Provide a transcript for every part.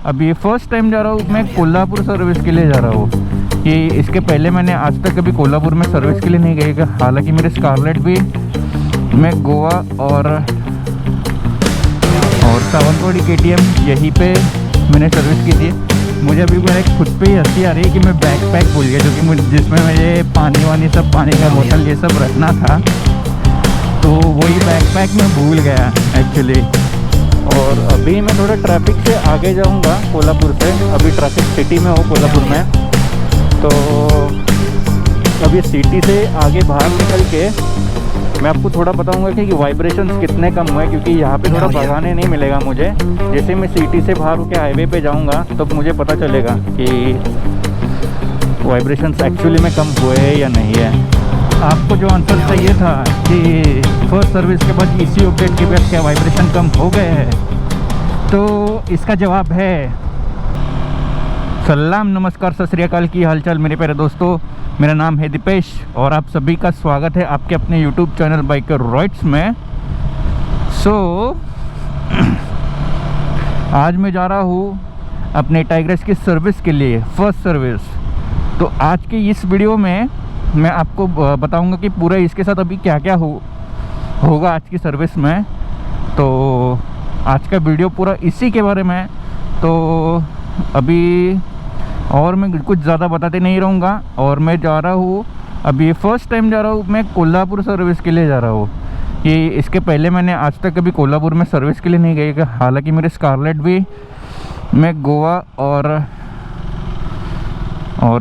अभी first time जा रहा हूँ मैं कोल्हापुर सर्विस के लिए जा रहा हूँ। कि इसके पहले मैंने आज तक कभी कोल्हापुर में सर्विस के लिए नहीं गई। हालांकि मेरे स्कारलेट भी मैं गोवा और सावंतवाड़ी KTM यहीं पे मैंने सर्विस की थी। मुझे अभी मेरे खुद पे ही हंसी आ रही है कि मैं बैकपैक भूल गया, जो कि मुझे जिसमें मुझे पानी सब पानी का बोतल ये सब रखना था, तो वही बैकपैक मैं भूल गया एक्चुअली। और अभी मैं थोड़ा ट्रैफिक से आगे जाऊंगा कोल्हापुर से। अभी ट्रैफिक सिटी में हूँ कोल्हापुर में, तो अभी सिटी से आगे बाहर निकल के मैं आपको थोड़ा बताऊंगा कि वाइब्रेशंस कितने कम हुए, क्योंकि यहाँ पे थोड़ा भगाने नहीं मिलेगा मुझे। जैसे मैं सिटी से बाहर होकर हाईवे पे जाऊँगा तब तो मुझे पता चलेगा कि वाइब्रेशंस एक्चुअली में कम हुए हैं या नहीं है। आपको जो आंसर चाहिए था कि फर्स्ट सर्विस के बाद ECU अपडेट के बाद क्या वाइब्रेशन कम हो गए हैं, तो इसका जवाब है सलाम नमस्कार सत श्री अकाल। की हालचाल मेरे प्यारे दोस्तों, मेरा नाम है दीपेश और आप सभी का स्वागत है आपके अपने YouTube चैनल बाइकर रॉइड्स में। आज मैं जा रहा हूँ अपने टाइग्रेस की सर्विस के लिए, फर्स्ट सर्विस। तो आज की इस वीडियो में मैं आपको बताऊंगा कि पूरा इसके साथ अभी क्या क्या होगा आज की सर्विस में। तो आज का वीडियो पूरा इसी के बारे में। तो अभी और मैं कुछ ज़्यादा बताते नहीं रहूँगा। और मैं जा रहा हूँ अभी फर्स्ट टाइम जा रहा हूँ मैं कोल्हापुर सर्विस के लिए जा रहा हूँ। कि इसके पहले मैंने आज तक कभी कोल्हापुर में सर्विस के लिए नहीं गई। हालांकि मेरे स्कारलेट भी मैं गोवा और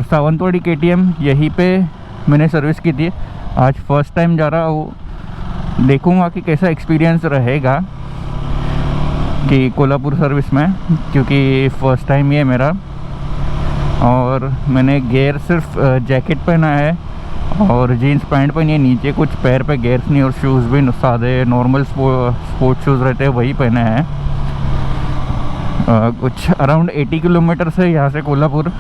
सावंतवाड़ी KTM यहीं पे मैंने सर्विस की थी। आज फर्स्ट टाइम जा रहा हूँ, देखूँगा कि कैसा एक्सपीरियंस रहेगा कि कोल्हापुर सर्विस में, क्योंकि फ़र्स्ट टाइम ही है मेरा। और मैंने गेयर सिर्फ जैकेट पहना है और जीन्स पैंट पहनी है, नीचे कुछ पैर पे गेयर्स नहीं, और शूज़ भी सादे नॉर्मल स्पोर्ट्स शूज़ रहते हैं वही पहने हैं। कुछ अराउंड 80 किलोमीटर से यहाँ से कोल्हापुर।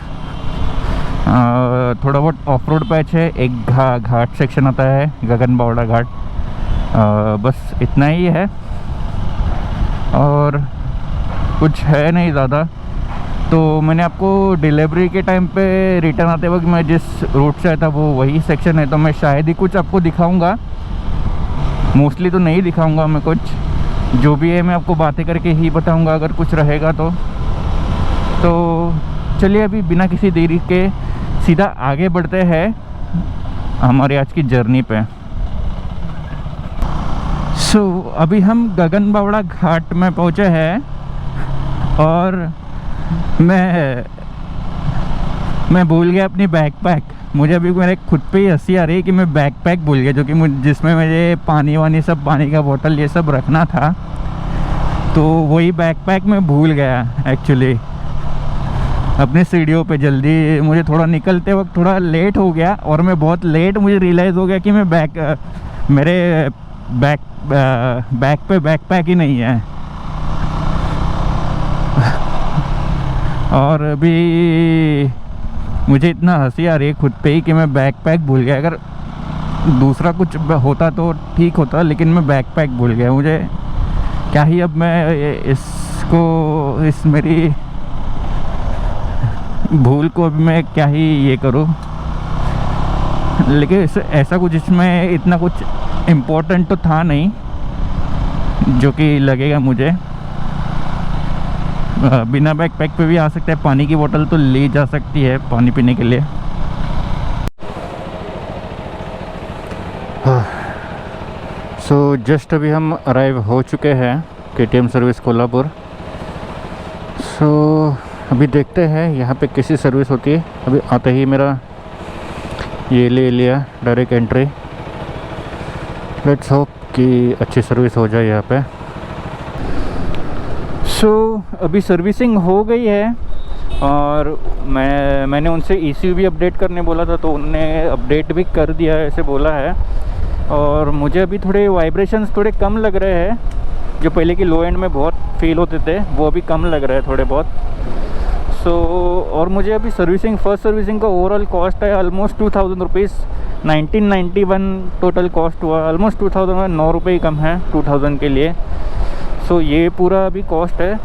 थोड़ा बहुत ऑफ रोड पैच है, एक घाट सेक्शन आता है गगन बावड़ा घाट, बस इतना ही है और कुछ है नहीं ज़्यादा। तो मैंने आपको डिलीवरी के टाइम पे रिटर्न आते वक्त मैं जिस रूट से आया था वो वही सेक्शन है, तो मैं शायद ही कुछ आपको दिखाऊंगा, मोस्टली तो नहीं दिखाऊंगा मैं कुछ। जो भी है मैं आपको बातें करके ही बताऊंगा अगर कुछ रहेगा तो चलिए अभी बिना किसी देरी के सीधा आगे बढ़ते हैं हमारे आज की जर्नी पे। अभी हम गगन बावड़ा घाट में पहुंचे हैं और मैं भूल गया अपनी बैकपैक। मुझे अभी मेरे खुद पे ही हंसी आ रही है कि मैं बैकपैक भूल गया, जो कि जिसमें मुझे पानी सब पानी का बोतल ये सब रखना था, तो वही बैकपैक मैं भूल गया एक्चुअली अपने सीढ़ियों पे। जल्दी मुझे थोड़ा निकलते वक्त थोड़ा लेट हो गया और मैं बहुत लेट मुझे रियलाइज़ हो गया कि मैं मेरे बैक पे बैकपैक ही नहीं है। और अभी मुझे इतना हंसी आ रही है खुद पे ही कि मैं बैकपैक भूल गया। अगर दूसरा कुछ होता तो ठीक होता, लेकिन मैं बैकपैक भूल गया। मुझे क्या ही अब मैं इस मेरी भूल को अभी मैं क्या ही ये करूं। लेकिन ऐसा कुछ इसमें इतना कुछ इम्पोर्टेंट तो था नहीं जो कि लगेगा मुझे। बिना बैकपैक पे भी आ सकते हैं, पानी की बोतल तो ली जा सकती है पानी पीने के लिए। जस्ट अभी हम अराइव हो चुके हैं KTM सर्विस कोल्हापुर। अभी देखते हैं यहाँ पे कैसी सर्विस होती है। अभी आते ही मेरा ये ले लिया डायरेक्ट एंट्री। लेट्स होप कि अच्छी सर्विस हो जाए यहाँ पे। अभी सर्विसिंग हो गई है और मैंने उनसे ECU भी अपडेट करने बोला था, तो उन्होंने अपडेट भी कर दिया है ऐसे बोला है। और मुझे अभी थोड़े वाइब्रेशंस थोड़े कम लग रहे हैं, जो पहले की लो एंड में बहुत फील होते थे वो अभी कम लग रहे हैं थोड़े बहुत। और मुझे अभी फर्स्ट सर्विसिंग का ओवरऑल कॉस्ट है ऑलमोस्ट 2000 रुपीज़। 1991 टोटल कॉस्ट हुआ, ऑलमोस्ट 2000 में 9 रुपये ही कम है 2000 के लिए। ये पूरा अभी कॉस्ट है।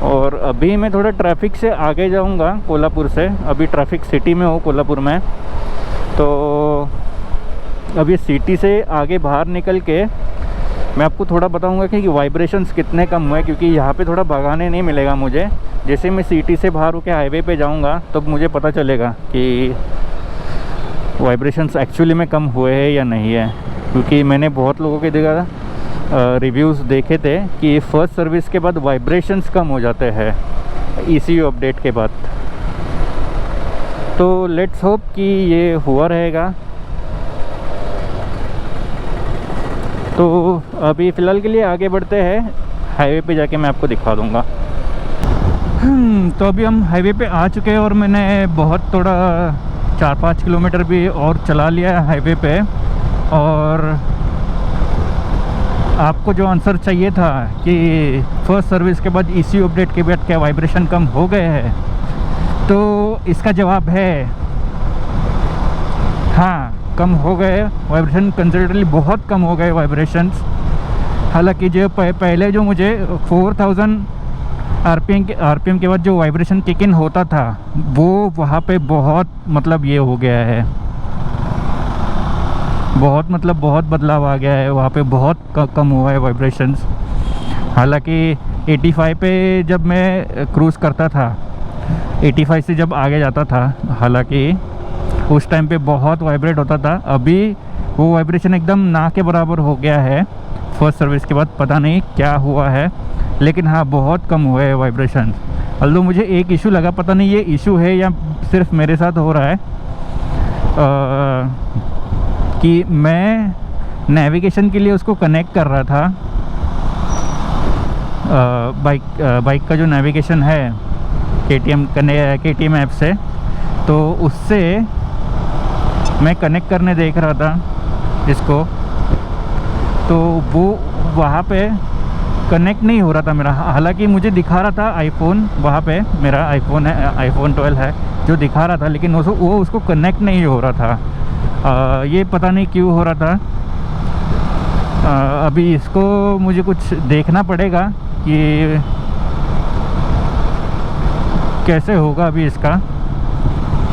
और अभी मैं थोड़ा ट्रैफिक से आगे जाऊंगा कोल्हापुर से। अभी ट्रैफिक सिटी में हूँ कोल्हापुर में, तो अभी सिटी से आगे बाहर निकल के मैं आपको थोड़ा बताऊंगा कि वाइब्रेशंस कितने कम हुए, क्योंकि यहाँ पे थोड़ा भगाने नहीं मिलेगा मुझे। जैसे मैं सिटी से बाहर होकर हाईवे पे जाऊँगा तब तो मुझे पता चलेगा कि वाइब्रेशंस एक्चुअली में कम हुए हैं या नहीं है। क्योंकि मैंने बहुत लोगों के देखा रिव्यूज़ देखे थे कि फर्स्ट सर्विस के बाद वाइब्रेशंस कम हो जाते हैं ECU अपडेट के बाद। तो लेट्स होप कि ये हुआ रहेगा। तो अभी फ़िलहाल के लिए आगे बढ़ते हैं, हाईवे पे जाके मैं आपको दिखा दूँगा। तो अभी हम हाईवे पे आ चुके हैं और मैंने बहुत थोड़ा 4-5 किलोमीटर भी और चला लिया है हाईवे पे। और आपको जो आंसर चाहिए था कि फर्स्ट सर्विस के बाद ECU अपडेट के बाद क्या वाइब्रेशन कम हो गए हैं, तो इसका जवाब है हाँ, कम हो गए वाइब्रेशन। कंसिडरेबली बहुत कम हो गए वाइब्रेशंस। हालांकि जो पहले जो मुझे 4000 RPM के बाद जो वाइब्रेशन किक इन होता था वो वहाँ पे बहुत मतलब ये हो गया है, बहुत मतलब बहुत बदलाव आ गया है वहाँ पे। बहुत कम हुआ है वाइब्रेशंस। हालांकि 85 पे जब मैं क्रूज़ करता था, 85 से जब आगे जाता था, हालांकि उस टाइम पे बहुत वाइब्रेट होता था। अभी वो वाइब्रेशन एकदम ना के बराबर हो गया है फर्स्ट सर्विस के बाद। पता नहीं क्या हुआ है, लेकिन हाँ बहुत कम हुए हैं वाइब्रेशन। although मुझे एक इशू लगा, पता नहीं ये इशू है या सिर्फ मेरे साथ हो रहा है, कि मैं नेविगेशन के लिए उसको कनेक्ट कर रहा था। बाइक का जो नेविगेशन है KTM ऐप से, तो उससे मैं कनेक्ट करने देख रहा था इसको, तो वो वहाँ पे कनेक्ट नहीं हो रहा था मेरा। हालांकि मुझे दिखा रहा था आईफोन, वहाँ पे मेरा आईफोन है, आईफोन 12 है जो दिखा रहा था, लेकिन वो उसको कनेक्ट नहीं हो रहा था। ये पता नहीं क्यों हो रहा था। अभी इसको मुझे कुछ देखना पड़ेगा कि कैसे होगा अभी इसका,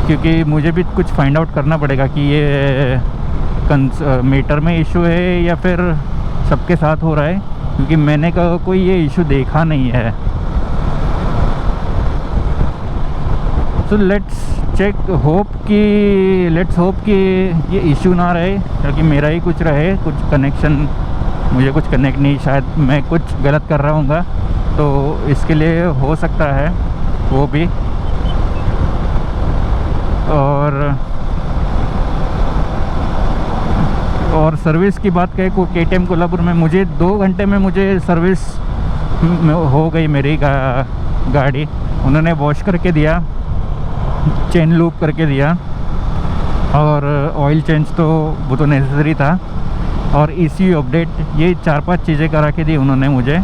क्योंकि मुझे भी कुछ फाइंड आउट करना पड़ेगा कि ये मीटर में इशू है या फिर सबके साथ हो रहा है, क्योंकि मैंने कोई ये इशू देखा नहीं है। So let's check, let's hope कि ये इशू ना रहे, क्योंकि मेरा ही कुछ रहे, कुछ कनेक्शन मुझे कुछ कनेक्ट नहीं, शायद मैं कुछ गलत कर रहा हूँगा, तो इसके लिए हो सकता है वो भी। और सर्विस की बात करें KTM कोल्हापुर में, मुझे 2 घंटे में मुझे सर्विस हो गई मेरी गाड़ी। उन्होंने वॉश करके दिया, चेन लूप करके दिया, और ऑयल चेंज तो वो तो नेसेसरी था, और ECU अपडेट, ये 4-5 चीज़ें करा के दी उन्होंने मुझे।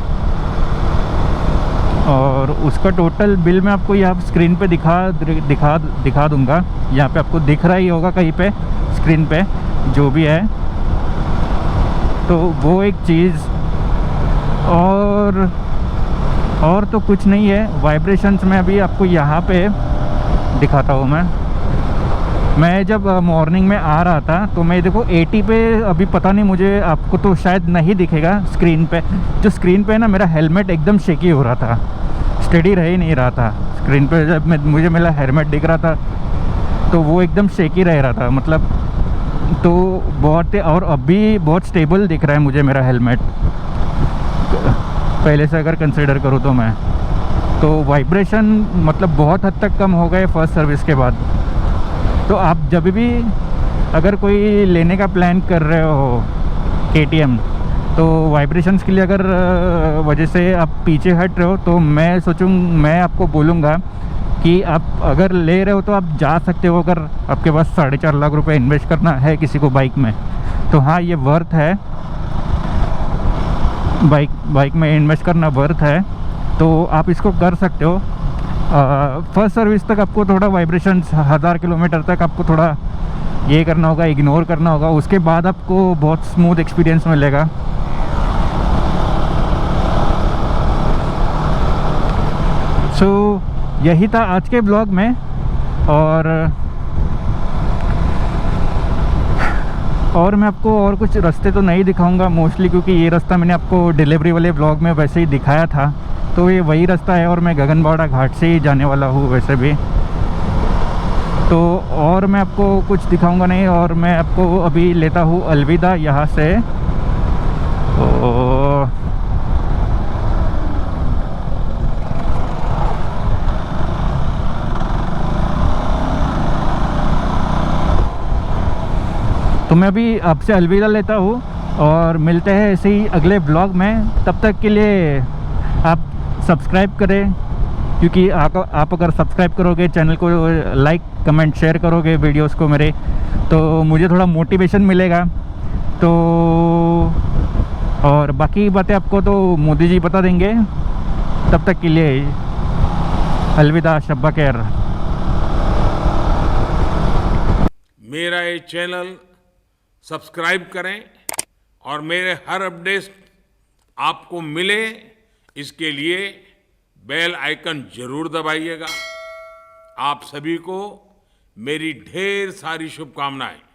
और उसका टोटल बिल मैं आपको यहाँ स्क्रीन पे दिखा दूँगा। यहाँ पे आपको दिख रहा ही होगा कहीं पे स्क्रीन पे जो भी है, तो वो एक चीज़। और तो कुछ नहीं है। वाइब्रेशंस में अभी आपको यहाँ पे दिखाता हूँ मैं जब मॉर्निंग में आ रहा था तो मैं देखो 80 पे, अभी पता नहीं मुझे, आपको तो शायद नहीं दिखेगा स्क्रीन पे, जो स्क्रीन पे है ना, मेरा हेलमेट एकदम शेकी हो रहा था, स्टेडी रह ही नहीं रहा था स्क्रीन पे। जब मुझे मेरा हेलमेट दिख रहा था तो वो एकदम शेकी रह रहा था, मतलब तो बहुत। और अभी बहुत स्टेबल दिख रहा है मुझे मेरा हेलमेट, पहले से अगर कंसिडर करूँ तो मैं, तो वाइब्रेशन मतलब बहुत हद तक कम हो गए फर्स्ट सर्विस के बाद। तो आप जब भी अगर कोई लेने का प्लान कर रहे हो KTM, तो वाइब्रेशंस के लिए अगर वजह से आप पीछे हट रहे हो, तो मैं आपको बोलूँगा कि आप अगर ले रहे हो तो आप जा सकते हो। अगर आपके पास 4.5 लाख रुपए इन्वेस्ट करना है किसी को बाइक में, तो हाँ ये वर्थ है, बाइक में इन्वेस्ट करना वर्थ है, तो आप इसको कर सकते हो। फर्स्ट सर्विस तक आपको थोड़ा वाइब्रेशंस 1000 किलोमीटर तक आपको थोड़ा ये करना होगा, इग्नोर करना होगा। उसके बाद आपको बहुत स्मूथ एक्सपीरियंस मिलेगा। यही था आज के ब्लॉग में। और मैं आपको और कुछ रास्ते तो नहीं दिखाऊंगा मोस्टली, क्योंकि ये रास्ता मैंने आपको डिलीवरी वाले ब्लॉग में वैसे ही दिखाया था। तो ये वही रास्ता है और मैं गगनबावड़ा घाट से ही जाने वाला हूँ वैसे भी। तो और मैं आपको कुछ दिखाऊंगा नहीं, और मैं आपको अभी लेता हूँ अलविदा यहाँ से। तो मैं अभी आपसे अलविदा लेता हूँ और मिलते हैं ऐसे ही अगले ब्लॉग में। तब तक के लिए आप सब्सक्राइब करें, क्योंकि आप अगर सब्सक्राइब करोगे चैनल को, लाइक कमेंट शेयर करोगे वीडियोस को मेरे, तो मुझे थोड़ा मोटिवेशन मिलेगा। तो और बाकी बातें आपको तो मोदी जी बता देंगे। तब तक के लिए अलविदा, शब्बा खैर। मेरा ये चैनल सब्सक्राइब करें और मेरे हर अपडेट आपको मिले, इसके लिए बेल आइकन जरूर दबाइएगा। आप सभी को मेरी ढेर सारी शुभकामनाएं।